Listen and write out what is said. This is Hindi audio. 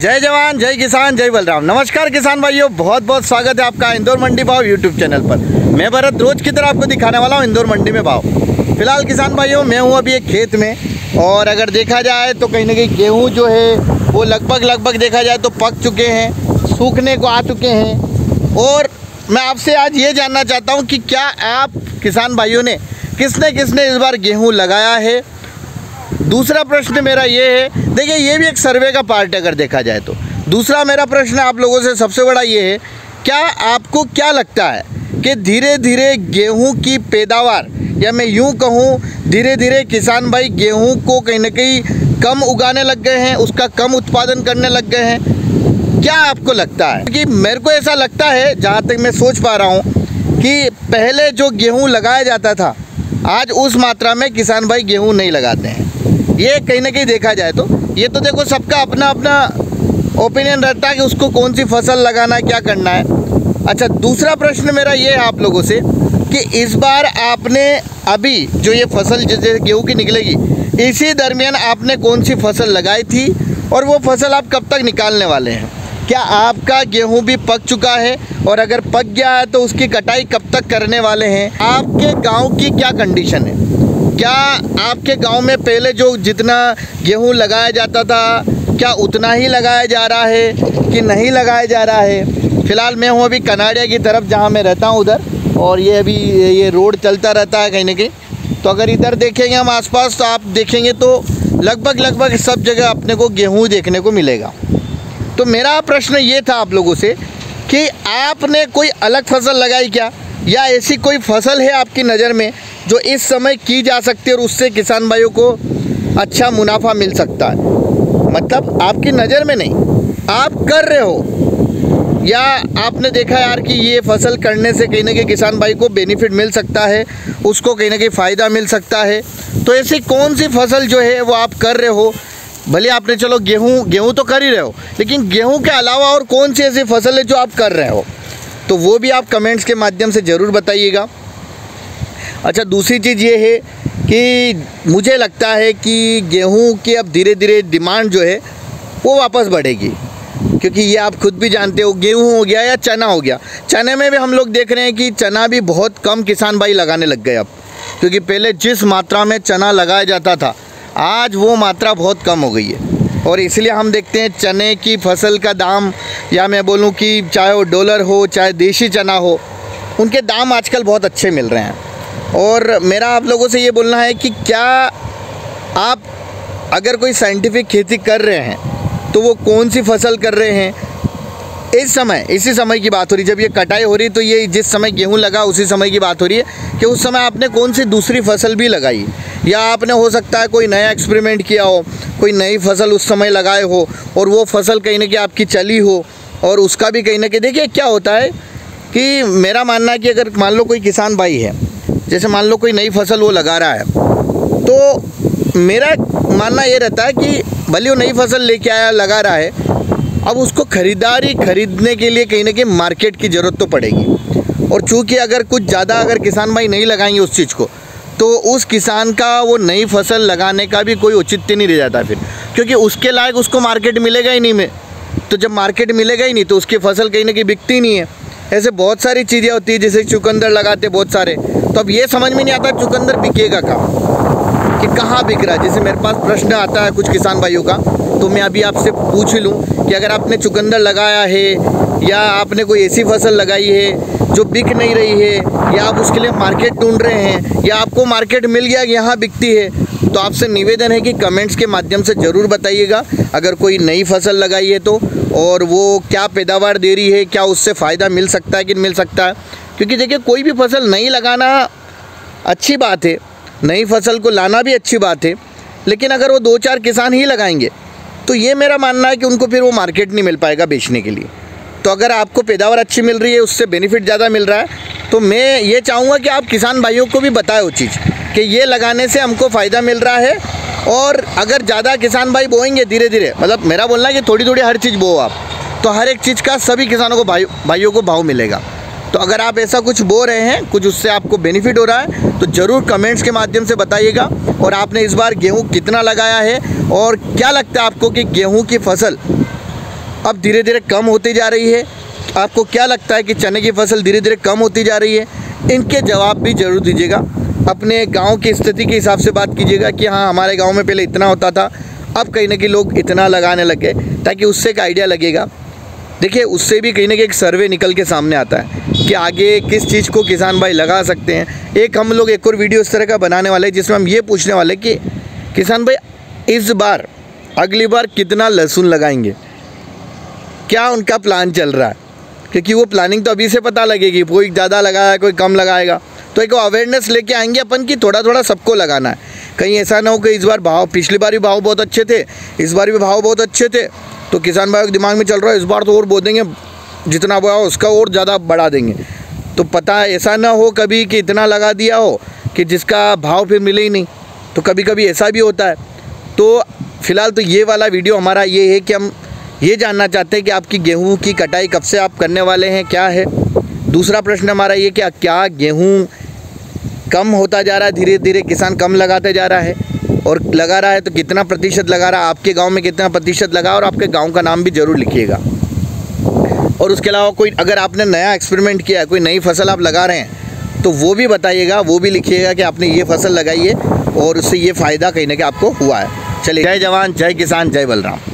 जय जवान जय किसान जय बलराम। नमस्कार किसान भाइयों, बहुत बहुत स्वागत है आपका इंदौर मंडी भाव यूट्यूब चैनल पर। मैं भरत रोज की तरह आपको दिखाने वाला हूँ इंदौर मंडी में भाव। फिलहाल किसान भाइयों मैं हूँ अभी एक खेत में, और अगर देखा जाए तो कहीं ना कहीं गेहूँ जो है वो लगभग देखा जाए तो पक चुके हैं, सूखने को आ चुके हैं। और मैं आपसे आज ये जानना चाहता हूँ कि क्या आप किसान भाइयों ने किसने इस बार गेहूँ लगाया है। दूसरा प्रश्न मेरा ये है, देखिए ये भी एक सर्वे का पार्ट है अगर देखा जाए तो। दूसरा मेरा प्रश्न आप लोगों से सबसे बड़ा ये है, क्या आपको क्या लगता है कि धीरे धीरे गेहूं की पैदावार, या मैं यूं कहूं धीरे धीरे किसान भाई गेहूं को कहीं ना कहीं कम उगाने लग गए हैं, उसका कम उत्पादन करने लग गए हैं? क्या आपको लगता है? कि मेरे को ऐसा लगता है, जहाँ तक मैं सोच पा रहा हूँ, कि पहले जो गेहूँ लगाया जाता था आज उस मात्रा में किसान भाई गेहूँ नहीं लगाते हैं। ये कहीं ना कहीं देखा जाए तो ये तो देखो सबका अपना अपना ओपिनियन रहता है कि उसको कौन सी फसल लगाना है, क्या करना है। अच्छा, दूसरा प्रश्न मेरा ये है आप लोगों से कि इस बार आपने अभी जो ये फसल जैसे गेहूं की निकलेगी, इसी दरमियान आपने कौन सी फसल लगाई थी और वो फसल आप कब तक निकालने वाले हैं? क्या आपका गेहूं भी पक चुका है, और अगर पक गया है तो उसकी कटाई कब तक करने वाले हैं? आपके गाँव की क्या कंडीशन है? क्या आपके गांव में पहले जो जितना गेहूं लगाया जाता था, क्या उतना ही लगाया जा रहा है कि नहीं लगाया जा रहा है? फ़िलहाल मैं हूं अभी कनाड़िया की तरफ, जहां मैं रहता हूं उधर, और ये अभी ये रोड चलता रहता है कहीं ना कहीं। तो अगर इधर देखेंगे हम आसपास तो आप देखेंगे तो लगभग सब जगह अपने को गेहूँ देखने को मिलेगा। तो मेरा प्रश्न ये था आप लोगों से कि आपने कोई अलग फसल लगाई क्या, या ऐसी कोई फसल है आपकी नज़र में जो इस समय की जा सकती है और उससे किसान भाइयों को अच्छा मुनाफा मिल सकता है? मतलब आपकी नज़र में नहीं, आप कर रहे हो, या आपने देखा यार कि ये फसल करने से कहीं ना कहीं किसान भाई को बेनिफिट मिल सकता है, उसको कहीं ना कहीं फ़ायदा मिल सकता है। तो ऐसी कौन सी फसल जो है वो आप कर रहे हो? भले आपने चलो गेहूँ तो कर ही रहे हो, लेकिन गेहूँ के अलावा और कौन सी ऐसी फसल है जो आप कर रहे हो? तो वो भी आप कमेंट्स के माध्यम से ज़रूर बताइएगा। अच्छा, दूसरी चीज़ ये है कि मुझे लगता है कि गेहूं की अब धीरे धीरे डिमांड जो है वो वापस बढ़ेगी, क्योंकि ये आप खुद भी जानते हो, गेहूं हो गया या चना हो गया, चने में भी हम लोग देख रहे हैं कि चना भी बहुत कम किसान भाई लगाने लग गए अब, क्योंकि पहले जिस मात्रा में चना लगाया जाता था आज वो मात्रा बहुत कम हो गई है। और इसलिए हम देखते हैं चने की फसल का दाम, या मैं बोलूँ कि चाहे वो डॉलर हो चाहे देशी चना हो, उनके दाम आजकल बहुत अच्छे मिल रहे हैं। और मेरा आप लोगों से ये बोलना है कि क्या आप अगर कोई साइंटिफिक खेती कर रहे हैं तो वो कौन सी फसल कर रहे हैं? इसी समय की बात हो रही, जब ये कटाई हो रही तो ये जिस समय गेहूं लगा उसी समय की बात हो रही है कि उस समय आपने कौन सी दूसरी फसल भी लगाई, या आपने हो सकता है कोई नया एक्सपेरिमेंट किया हो, कोई नई फसल उस समय लगाए हो और वो फसल कहीं ना कहीं आपकी चली हो, और उसका भी कहीं ना कहीं देखिए क्या होता है कि मेरा मानना है कि अगर मान लो कोई किसान भाई है, जैसे मान लो कोई नई फसल वो लगा रहा है, तो मेरा मानना ये रहता है कि भले वो नई फसल लेके आया लगा रहा है, अब उसको खरीदने के लिए कहीं ना कहीं मार्केट की ज़रूरत तो पड़ेगी। और चूँकि अगर कुछ ज़्यादा अगर किसान भाई नहीं लगाएंगे उस चीज़ को, तो उस किसान का वो नई फसल लगाने का भी कोई औचित्य नहीं रह जाता फिर, क्योंकि उसके लायक उसको मार्केट मिलेगा ही नहीं। तो जब मार्केट मिलेगा ही नहीं तो उसकी फसल कहीं ना कहीं बिकती नहीं है। ऐसे बहुत सारी चीज़ें होती है, जैसे चुकंदर लगाते बहुत सारे, तो अब ये समझ में नहीं आता चुकंदर बिकेगा कहाँ, कि कहाँ बिक रहा है। जैसे मेरे पास प्रश्न आता है कुछ किसान भाइयों का, तो मैं अभी आपसे पूछ लूँ कि अगर आपने चुकंदर लगाया है, या आपने कोई ऐसी फसल लगाई है जो बिक नहीं रही है, या आप उसके लिए मार्केट ढूंढ रहे हैं, या आपको मार्केट मिल गया कि यहाँ बिकती है, तो आपसे निवेदन है कि कमेंट्स के माध्यम से ज़रूर बताइएगा अगर कोई नई फसल लगाई है तो, और वो क्या पैदावार दे रही है, क्या उससे फ़ायदा मिल सकता है कि नहीं मिल सकता है। क्योंकि देखिए कोई भी फसल नहीं लगाना अच्छी बात है, नई फसल को लाना भी अच्छी बात है, लेकिन अगर वो 2-4 किसान ही लगाएंगे तो ये मेरा मानना है कि उनको फिर वो मार्केट नहीं मिल पाएगा बेचने के लिए। तो अगर आपको पैदावार अच्छी मिल रही है, उससे बेनिफिट ज़्यादा मिल रहा है, तो मैं ये चाहूँगा कि आप किसान भाइयों को भी बताएं वो चीज़ कि ये लगाने से हमको फ़ायदा मिल रहा है। और अगर ज़्यादा किसान भाई बोएंगे धीरे धीरे, मतलब मेरा बोलना है कि थोड़ी थोड़ी हर चीज़ बो आप, तो हर एक चीज़ का सभी किसानों को भाइयों को भाव मिलेगा। तो अगर आप ऐसा कुछ बो रहे हैं, कुछ उससे आपको बेनिफिट हो रहा है, तो ज़रूर कमेंट्स के माध्यम से बताइएगा। और आपने इस बार गेहूं कितना लगाया है, और क्या लगता है आपको कि गेहूं की फसल अब धीरे धीरे कम होती जा रही है। आपको क्या लगता है कि चने की फसल धीरे धीरे कम होती जा रही है? इनके जवाब भी ज़रूर दीजिएगा। अपने गांव की स्थिति के हिसाब से बात कीजिएगा कि हाँ, हमारे गांव में पहले इतना होता था, अब कहीं ना कहीं लोग इतना लगाने लग गए, ताकि उससे एक आइडिया लगेगा। देखिए, उससे भी कहीं ना कहीं एक सर्वे निकल के सामने आता है कि आगे किस चीज़ को किसान भाई लगा सकते हैं। एक हम लोग एक और वीडियो इस तरह का बनाने वाले हैं जिसमें हम ये पूछने वाले कि किसान भाई इस बार अगली बार कितना लहसुन लगाएंगे, क्या उनका प्लान चल रहा है, क्योंकि वो प्लानिंग तो अभी से पता लगेगी। कोई ज़्यादा लगाया, कोई कम लगाएगा, तो एक अवेयरनेस लेके आएंगे अपन कि थोड़ा थोड़ा सबको लगाना है। कहीं ऐसा ना हो कि इस बार भाव, पिछली बार भी भाव बहुत अच्छे थे, इस बार भी भाव बहुत अच्छे थे, तो किसान भाई के दिमाग में चल रहा है इस बार तो और बो देंगे, जितना भाव उसका और ज़्यादा बढ़ा देंगे। तो पता है ऐसा ना हो कभी कि इतना लगा दिया हो कि जिसका भाव फिर मिले ही नहीं, तो कभी कभी ऐसा भी होता है। तो फिलहाल तो ये वाला वीडियो हमारा ये है कि हम ये जानना चाहते हैं कि आपकी गेहूं की कटाई कब से आप करने वाले हैं, क्या है। दूसरा प्रश्न हमारा ये कि क्या गेहूं कम होता जा रहा है, धीरे धीरे किसान कम लगाते जा रहा है, और लगा रहा है तो कितना प्रतिशत लगा रहा है, आपके गांव में कितना प्रतिशत लगा, और आपके गांव का नाम भी ज़रूर लिखिएगा। और उसके अलावा कोई अगर आपने नया एक्सपेरिमेंट किया है, कोई नई फसल आप लगा रहे हैं, तो वो भी बताइएगा, वो भी लिखिएगा कि आपने ये फसल लगाई है और उससे ये फ़ायदा कहीं ना कहीं आपको हुआ है। चलिए, जय जवान जय किसान जय बलराम।